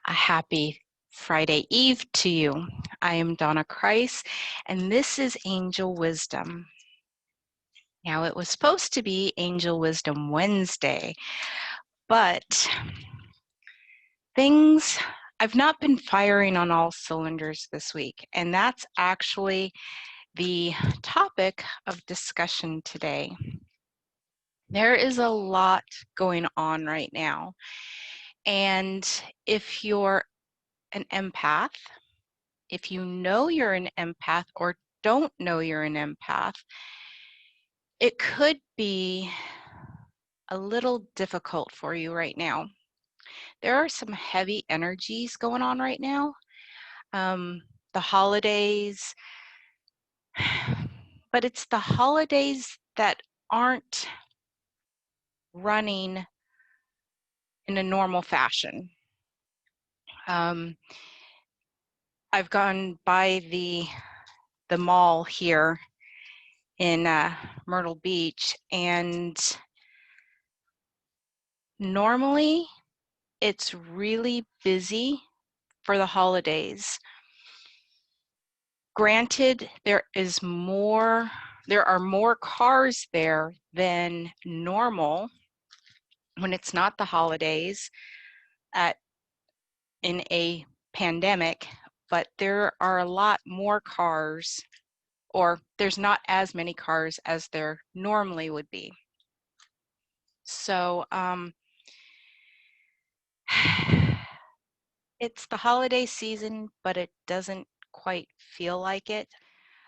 A happy Friday Eve to you. I am Donna Kreis, and this is Angel Wisdom. Now, it was supposed to be Angel Wisdom Wednesday, but I've not been firing on all cylinders this week, and that's actually the topic of discussion today. There is a lot going on right now, and if you're an empath, if you know you're an empath or don't know you're an empath, it could be a little difficult for you right now. There are some heavy energies going on right now. The holidays, but it's the holidays that aren't running in a normal fashion. I've gone by the mall here in Myrtle Beach, and normally it's really busy for the holidays. Granted, there are more cars there than normal when it's not the holidays in a pandemic, but there are a lot more cars, or there's not as many cars as there normally would be. So it's the holiday season, but it doesn't quite feel like it.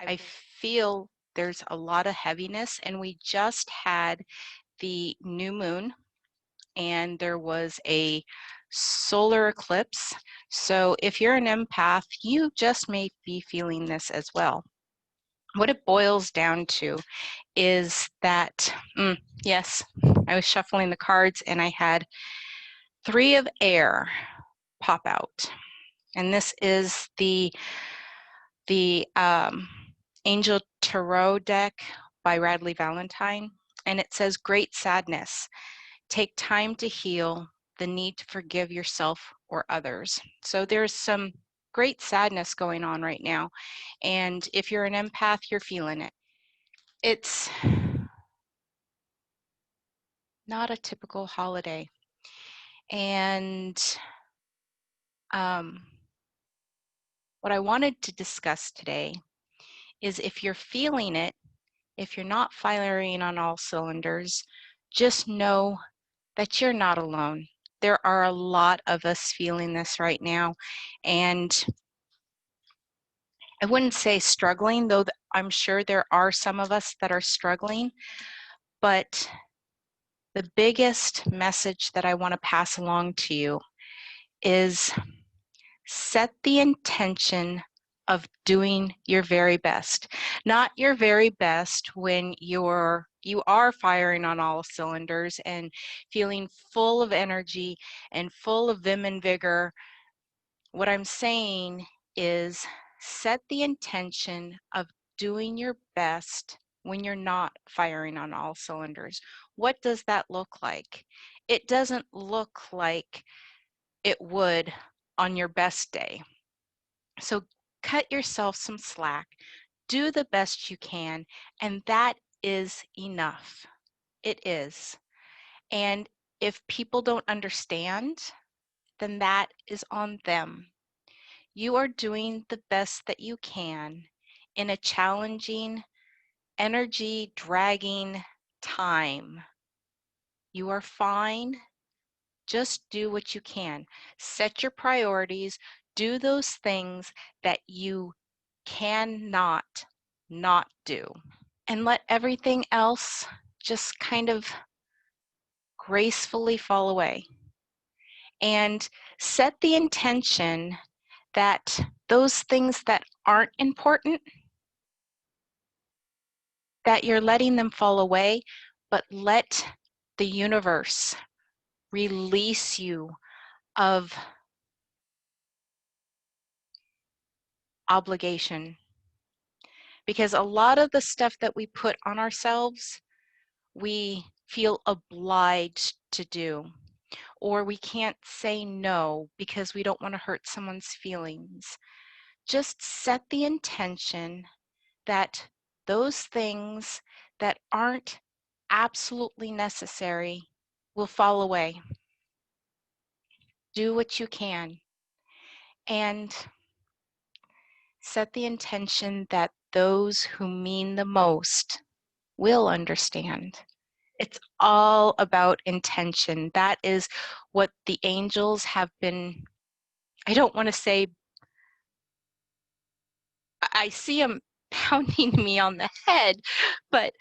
I feel there's a lot of heaviness, and we just had the new moon, and there was a solar eclipse. So if you're an empath, you just may be feeling this as well. What it boils down to is that, yes, I was shuffling the cards and I had 3 of air pop out. And this is the Angel Tarot deck by Radley Valentine. And it says, great sadness. Take time to heal, the need to forgive yourself or others. So there's some great sadness going on right now. And if you're an empath, you're feeling it. It's not a typical holiday. And what I wanted to discuss today is, if you're feeling it, if you're not firing on all cylinders, just know that you're not alone. There are a lot of us feeling this right now, and I wouldn't say struggling, though I'm sure there are some of us that are struggling, but the biggest message that I want to pass along to you is set the intention of doing your very best. Not your very best when you are firing on all cylinders and feeling full of energy and full of vim and vigor. What I'm saying is, set the intention of doing your best when you're not firing on all cylinders. What does that look like? It doesn't look like it would on your best day. So cut yourself some slack, do the best you can, and that is enough. It is. And if people don't understand, then that is on them. You are doing the best that you can in a challenging, energy dragging time. You are fine. Just do what you can. Set your priorities. Do those things that you cannot not do. And let everything else just kind of gracefully fall away. And set the intention that those things that aren't important, that you're letting them fall away, but let the universe release you of obligation. Because a lot of the stuff that we put on ourselves, we feel obliged to do. or we can't say no because we don't want to hurt someone's feelings. Just set the intention that those things that aren't absolutely necessary will fall away. Do what you can, and set the intention that those who mean the most will understand. It's all about intention. That is what the angels have been, I don't want to say, I see them pounding me on the head, but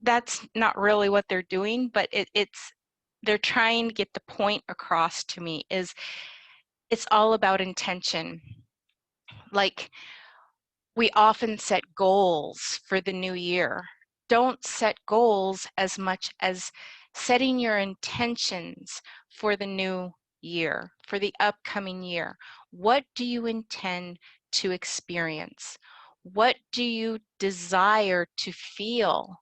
that's not really what they're doing, but they're trying to get the point across to me is it's all about intention. Like, we often set goals for the new year. Don't set goals as much as setting your intentions for the new year, for the upcoming year. What do you intend to experience? What do you desire to feel?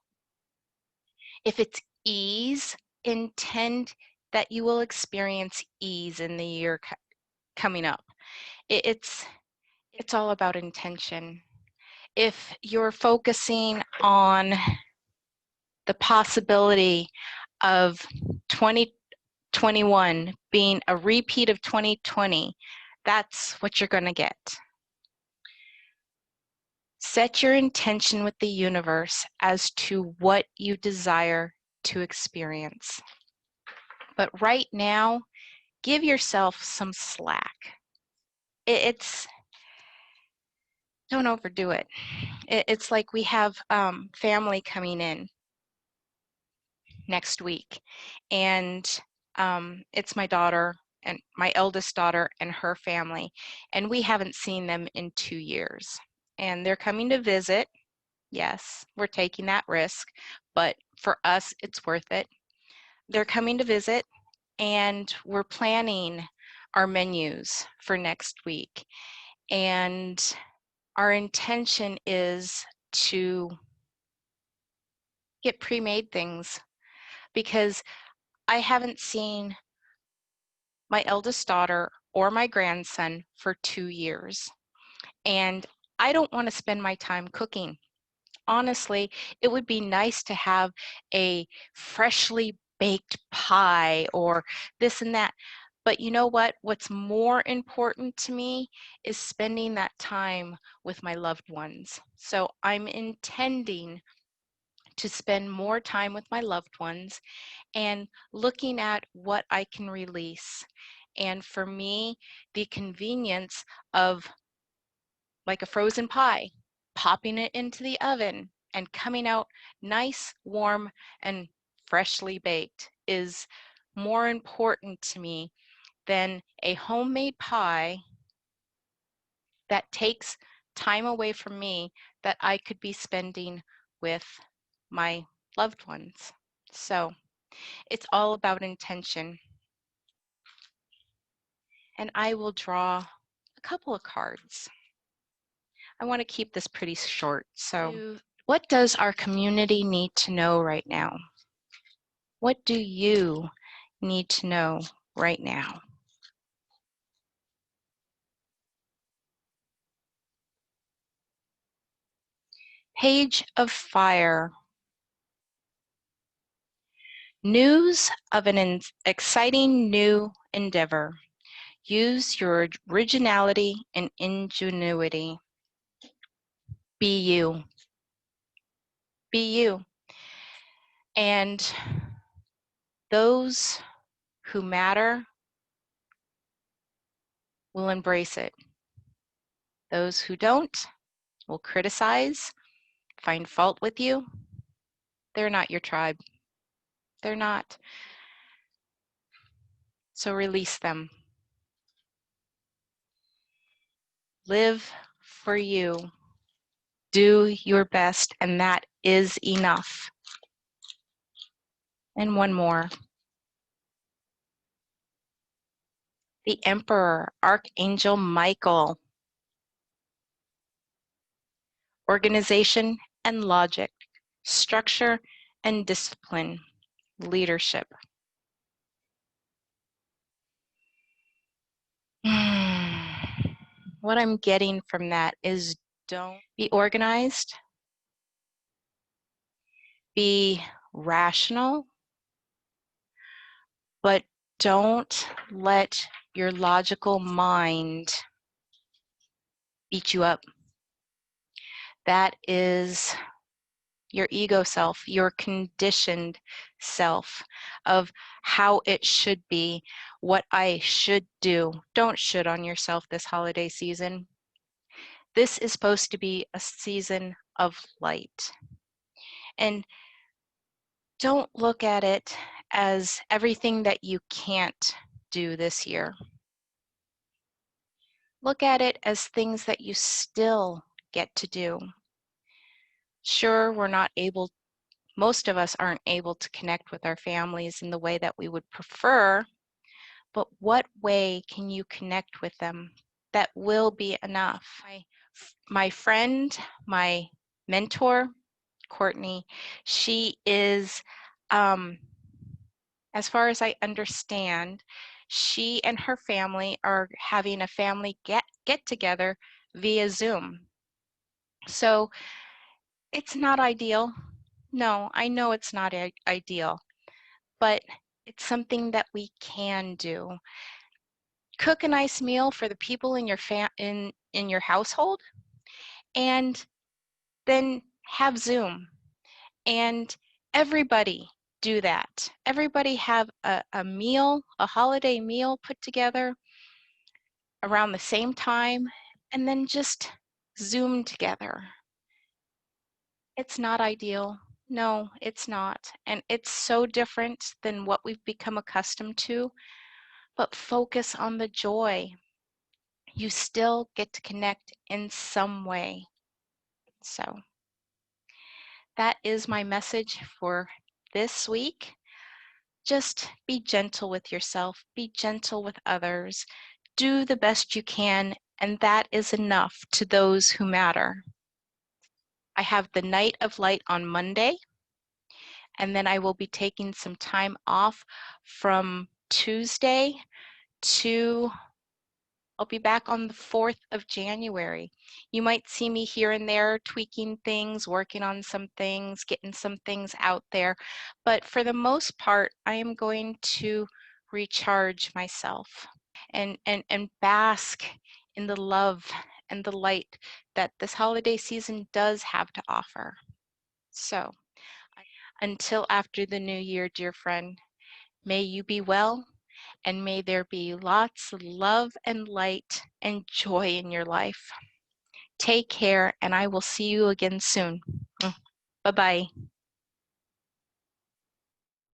If it's ease, intend that you will experience ease in the year coming up. It's all about intention. If you're focusing on the possibility of 2021 being a repeat of 2020, that's what you're going to get. Set your intention with the universe as to what you desire to experience. But right now, give yourself some slack. Don't overdo it. It's like we have family coming in next week, and it's my daughter and my eldest daughter and her family, and we haven't seen them in 2 years, and they're coming to visit. Yes, we're taking that risk, but for us it's worth it. They're coming to visit, and we're planning our menus for next week, and our intention is to get pre-made things because I haven't seen my eldest daughter or my grandson for 2 years, and I don't want to spend my time cooking. Honestly, it would be nice to have a freshly baked pie or this and that. But you know what? What's more important to me is spending that time with my loved ones. So I'm intending to spend more time with my loved ones and looking at what I can release. And for me, the convenience of like a frozen pie, popping it into the oven and coming out nice, warm, and freshly baked is more important to me than a homemade pie that takes time away from me that I could be spending with my loved ones. So it's all about intention. And I will draw a couple of cards. I want to keep this pretty short. So what does our community need to know right now? What do you need to know right now? Page of Fire. News of an exciting new endeavor. Use your originality and ingenuity. Be you. Be you. And those who matter will embrace it. Those who don't will criticize, find fault with you. They're not your tribe. They're not. So release them. Live for you. Do your best, and that is enough. And one more. The Emperor, Archangel Michael. Organization and logic, structure and discipline, leadership. what I'm getting from that is don't be organized, be rational, but don't let your logical mind beat you up. That is your ego self, your conditioned self of how it should be, what I should do. Don't should on yourself this holiday season. This is supposed to be a season of light. And don't look at it as everything that you can't do this year. Look at it as things that you still get to do. Sure, we're not able, most of us aren't able to connect with our families in the way that we would prefer, but what way can you connect with them that will be enough? My friend, my mentor, Courtney, she is, as far as I understand, she and her family are having a family get together via Zoom. So it's not ideal. No, I know it's not ideal, but it's something that we can do. Cook a nice meal for the people in your in your household, and then have Zoom, and everybody do that. Everybody have a meal, a holiday meal put together around the same time, and then just Zoom together. It's not ideal. No, it's not. And it's so different than what we've become accustomed to, but focus on the joy. You still get to connect in some way. So that is my message for this week. Just be gentle with yourself, be gentle with others, do the best you can, and that is enough to those who matter. I have the Night of Light on Monday, and then I will be taking some time off from Tuesday to, I'll be back on the 4th of January. You might see me here and there tweaking things, working on some things, getting some things out there, but for the most part, I am going to recharge myself and bask in the love and the light that this holiday season does have to offer. So until after the new year, dear friend, may you be well, and may there be lots of love and light and joy in your life. Take care, and I will see you again soon. Bye-bye.